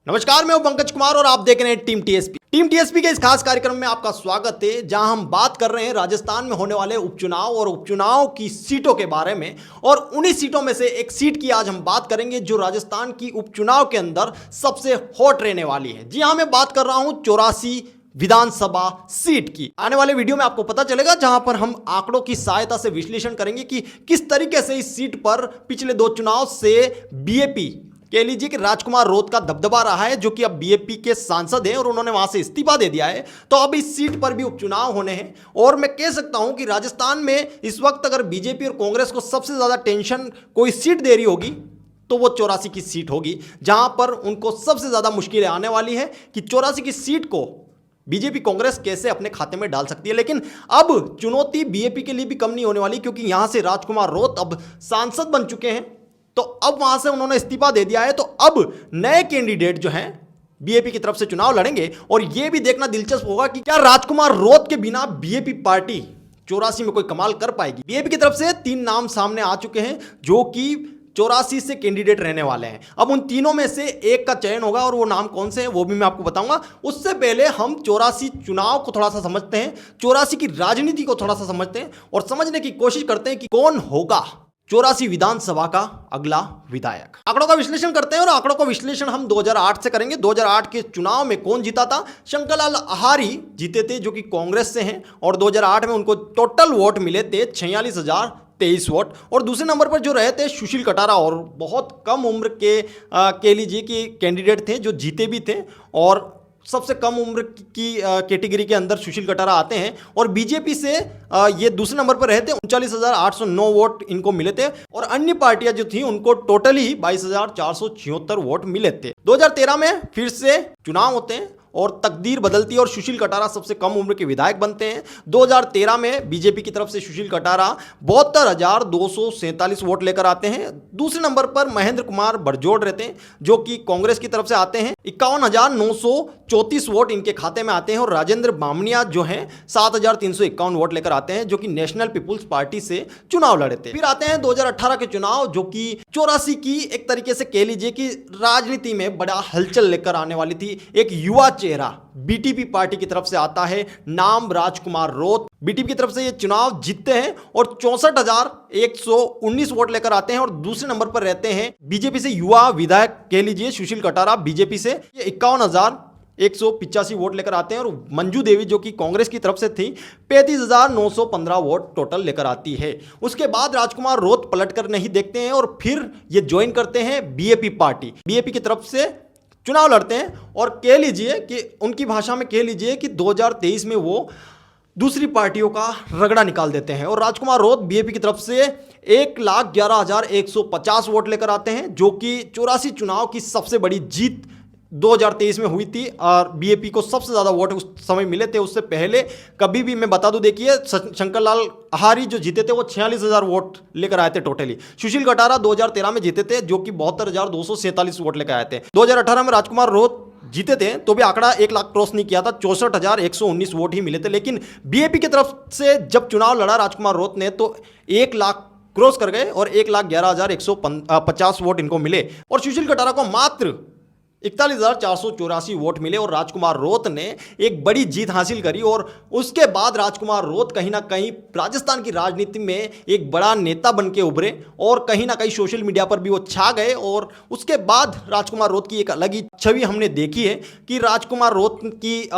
नमस्कार, मैं हूं पंकज कुमार और आप देख रहे हैं टीम टीएसपी। टीम टीएसपी के इस खास कार्यक्रम में आपका स्वागत है, जहां हम बात कर रहे हैं राजस्थान में होने वाले उपचुनाव और उपचुनाव की सीटों के बारे में। और उन्हीं सीटों में से एक सीट की आज हम बात करेंगे जो राजस्थान की उपचुनाव के अंदर सबसे हॉट रहने वाली है। जी हां, मैं बात कर रहा हूं 84 विधानसभा सीट की। आने वाले वीडियो में आपको पता चलेगा, जहां पर हम आंकड़ों की सहायता से विश्लेषण करेंगे कि किस तरीके से इस सीट पर पिछले 2 चुनाव से बीएपी कह लीजिए कि राजकुमार रोत का दबदबा रहा है, जो कि अब बीएपी के सांसद हैं और उन्होंने वहां से इस्तीफा दे दिया है। तो अब इस सीट पर भी उपचुनाव होने हैं और मैं कह सकता हूं कि राजस्थान में इस वक्त अगर बीजेपी और कांग्रेस को सबसे ज्यादा टेंशन कोई सीट दे रही होगी तो वो 84 की सीट होगी, जहां पर उनको सबसे ज्यादा मुश्किलें आने वाली है कि 84 की सीट को बीजेपी कांग्रेस कैसे अपने खाते में डाल सकती है। लेकिन अब चुनौती बीएपी के लिए भी कम नहीं होने वाली, क्योंकि यहां से राजकुमार रोत अब सांसद बन चुके हैं। तो अब वहां से उन्होंने इस्तीफा दे दिया है, तो अब नए कैंडिडेट जो हैं बीएपी की तरफ से चुनाव लड़ेंगे। और यह भी देखना दिलचस्प होगा कि क्या राजकुमार रोत के बिना बीएपी पार्टी 84 में कोई कमाल कर पाएगी। बीएपी की तरफ से 3 नाम सामने आ चुके हैं जो कि 84 से कैंडिडेट रहने वाले हैं। अब उन तीनों में से एक का चयन होगा और वो नाम कौन से हैं वो भी मैं आपको बताऊंगा। उससे पहले हम 84 चुनाव को थोड़ा सा समझते हैं, 84 की राजनीति को थोड़ा सा समझते हैं और समझने की कोशिश करते हैं कि कौन होगा 84 विधानसभा का अगला विधायक। आंकड़ों का विश्लेषण करते हैं और आंकड़ों का विश्लेषण हम 2008 से करेंगे। 2008 के चुनाव में कौन जीता था? शंकरलाल आहारी जीते थे, जो कि कांग्रेस से हैं, और 2008 में उनको टोटल वोट मिले थे 46,023 वोट। और दूसरे नंबर पर जो रहे थे सुशील कटारा, और बहुत कम उम्र के कह लीजिए कि कैंडिडेट थे जो जीते भी थे, और सबसे कम उम्र की कैटेगरी के अंदर सुशील कटारा आते हैं। और बीजेपी से ये दूसरे नंबर पर रहे थे, 39,809 वोट इनको मिले थे। और अन्य पार्टियां जो थी उनको टोटली 22,476 वोट मिले थे। 2013 में फिर से चुनाव होते हैं और तकदीर बदलती है और सुशील कटारा सबसे कम उम्र के विधायक बनते हैं। 2013 में बीजेपी की तरफ से सुशील कटारा 72,247 वोट लेकर आते हैं। दूसरे नंबर पर महेंद्र कुमार बरजोड़ रहते हैं, जो कि कांग्रेस की तरफ से आते हैं। 51,934 वोट इनके खाते में आते हैं। और राजेंद्र बामनिया जो हैं 7,351 वोट लेकर आते हैं, जो कि नेशनल पीपुल्स पार्टी से चुनाव लड़े थे। फिर आते हैं 2018 के चुनाव, जो कि 84 की एक तरीके से कह लीजिए कि राजनीति में बड़ा हलचल लेकर आने वाली थी। एक युवा चेहरा बीटीपी पार्टी की तरफ से आता है, नाम राजकुमार रोत। बीटीपी की तरफ से ये चुनाव जीतते हैं और 64,119 वोट लेकर आते हैं। और दूसरे नंबर पर रहते हैं बीजेपी से युवा विधायक कह लीजिए सुशील कटारा, बीजेपी से ये 51,185 वोट लेकर आते हैं। और मंजू देवी जो कि कांग्रेस की तरफ से थी 35,915 वोट टोटल लेकर आती है। उसके बाद राजकुमार रोत पलट कर नहीं देखते हैं और फिर ये ज्वाइन करते हैं बीएपी पार्टी। बीएपी की तरफ से चुनाव लड़ते हैं और कह लीजिए कि उनकी भाषा में कह लीजिए कि 2023 में वो दूसरी पार्टियों का रगड़ा निकाल देते हैं। और राजकुमार रोत बीएपी की तरफ से 1,11,150 वोट लेकर आते हैं, जो कि 84 चुनाव की सबसे बड़ी जीत 2023 में हुई थी। और बीएपी को सबसे ज़्यादा वोट उस समय मिले थे। उससे पहले कभी भी मैं बता दूं, देखिए शंकरलाल आहारी जो जीते थे वो 46,000 वोट लेकर आए थे टोटली। सुशील कटारा 2013 में जीते थे, जो कि 72,247 वोट लेकर आए थे। 2018 में राजकुमार रोत जीते थे तो भी आंकड़ा 1 लाख क्रॉस नहीं किया था, 64,119 वोट ही मिले थे। लेकिन बीएपी की तरफ से जब चुनाव लड़ा राजकुमार रोत ने तो 1 लाख क्रॉस कर गए और 1,11,150 वोट इनको मिले। और सुशील कटारा को मात्र 41,484 वोट मिले और राजकुमार रोत ने एक बड़ी जीत हासिल करी। और उसके बाद राजकुमार रोत कहीं ना कहीं राजस्थान की राजनीति में एक बड़ा नेता बन के उभरे और कहीं ना कहीं सोशल मीडिया पर भी वो छा गए। और उसके बाद राजकुमार रोत की एक अलग ही छवि हमने देखी है कि राजकुमार रोत की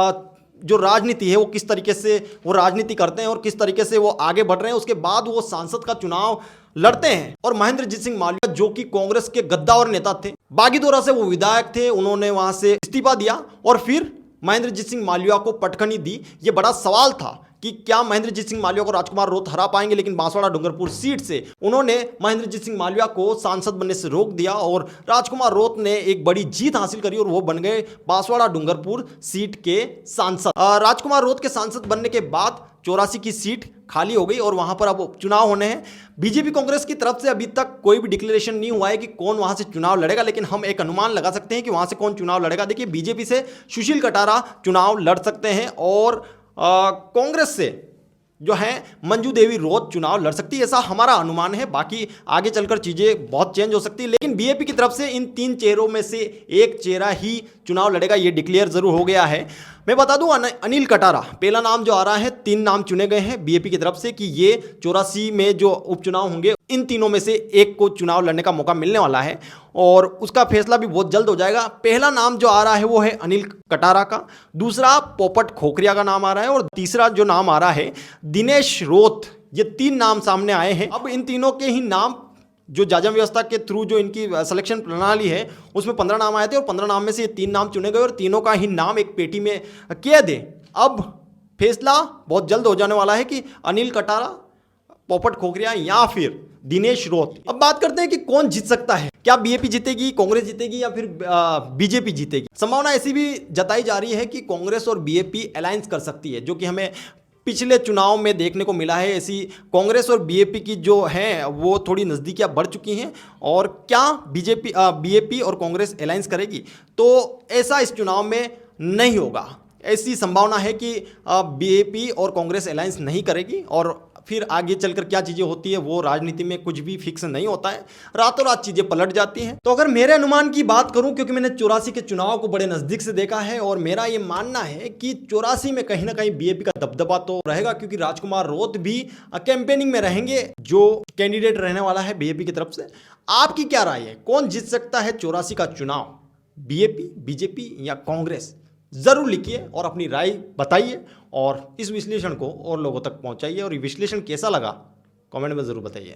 जो राजनीति है वो किस तरीके से वो राजनीति करते हैं और किस तरीके से वो आगे बढ़ रहे हैं। उसके बाद वो सांसद का चुनाव लड़ते हैं और महेंद्रजीत सिंह मालविया जो कि कांग्रेस के गद्दावर नेता थे, बागीदोरा से वो विधायक थे, उन्होंने वहां से इस्तीफा दिया और फिर महेंद्रजीत सिंह मालविया को पटखनी दी। ये बड़ा सवाल था कि क्या महेंद्रजीत सिंह मालविया को राजकुमार रोत हरा पाएंगे, लेकिन बांसवाड़ा डूंगरपुर सीट से उन्होंने महेंद्रजीत सिंह मालविया को सांसद बनने से रोक दिया और राजकुमार रोत ने एक बड़ी जीत हासिल करी और वो बन गए बांसवाड़ा डूंगरपुर सीट के सांसद। राजकुमार रोत के सांसद बनने के बाद 84 की सीट खाली हो गई और वहां पर अब चुनाव होने हैं। बीजेपी कांग्रेस की तरफ से अभी तक कोई भी डिक्लेरेशन नहीं हुआ है कि कौन वहां से चुनाव लड़ेगा, लेकिन हम एक अनुमान लगा सकते हैं कि वहां से कौन चुनाव लड़ेगा। देखिए, बीजेपी से सुशील कटारा चुनाव लड़ सकते हैं और कांग्रेस से जो है मंजू देवी रोत चुनाव लड़ सकती है, ऐसा हमारा अनुमान है। बाकी आगे चलकर चीज़ें बहुत चेंज हो सकती है, लेकिन बीएपी की तरफ से इन 3 चेहरों में से एक चेहरा ही चुनाव लड़ेगा, ये डिक्लेयर जरूर हो गया है। मैं बता दूं अनिल कटारा पहला नाम जो आ रहा है, 3 नाम चुने गए हैं बीएपी की तरफ से कि ये 84 में जो उपचुनाव होंगे इन तीनों में से एक को चुनाव लड़ने का मौका मिलने वाला है और उसका फैसला भी बहुत जल्द हो जाएगा। पहला नाम जो आ रहा है वो है अनिल कटारा का, दूसरा पोपट खोखरिया का नाम आ रहा है और तीसरा जो नाम आ रहा है दिनेश रोत। ये 3 नाम सामने आए हैं। अब इन तीनों के ही नाम जो जाजम व्यवस्था के थ्रू जो इनकी सिलेक्शन प्रणाली है उसमें 15 नाम आए थे और 15 नाम में से ये 3 नाम चुने गए और तीनों का ही नाम एक पेटी में किया दे। अब फैसला बहुत जल्द हो जाने वाला है कि अनिल कटारा, पोपट खोखरिया या फिर दिनेश रोत। अब बात करते हैं कि कौन जीत सकता है। क्या बीएपी जीतेगी, कांग्रेस जीतेगी या फिर बीजेपी जीतेगी? संभावना ऐसी भी जताई जा रही है कि कांग्रेस और बीएपी अलायंस कर सकती है, जो कि हमें पिछले चुनाव में देखने को मिला है। ऐसी कांग्रेस और बीएपी की जो है वो थोड़ी नज़दीकियां बढ़ चुकी हैं। और क्या बीएपी और कांग्रेस अलायंस करेगी? तो ऐसा इस चुनाव में नहीं होगा। ऐसी संभावना है कि बीएपी और कांग्रेस अलायंस नहीं करेगी और फिर आगे चलकर क्या चीज़ें होती है वो राजनीति में कुछ भी फिक्स नहीं होता है, रातों रात चीज़ें पलट जाती हैं। तो अगर मेरे अनुमान की बात करूं, क्योंकि मैंने 84 के चुनाव को बड़े नज़दीक से देखा है और मेरा ये मानना है कि 84 में कहीं ना कहीं बीएपी का दबदबा तो रहेगा, क्योंकि राजकुमार रोत भी कैंपेनिंग में रहेंगे जो कैंडिडेट रहने वाला है बीएपी की तरफ से। आपकी क्या राय है, कौन जीत सकता है 84 का चुनाव, बीएपी, बीजेपी या कांग्रेस? ज़रूर लिखिए और अपनी राय बताइए और इस विश्लेषण को और लोगों तक पहुंचाइए। और ये विश्लेषण कैसा लगा कमेंट में ज़रूर बताइए।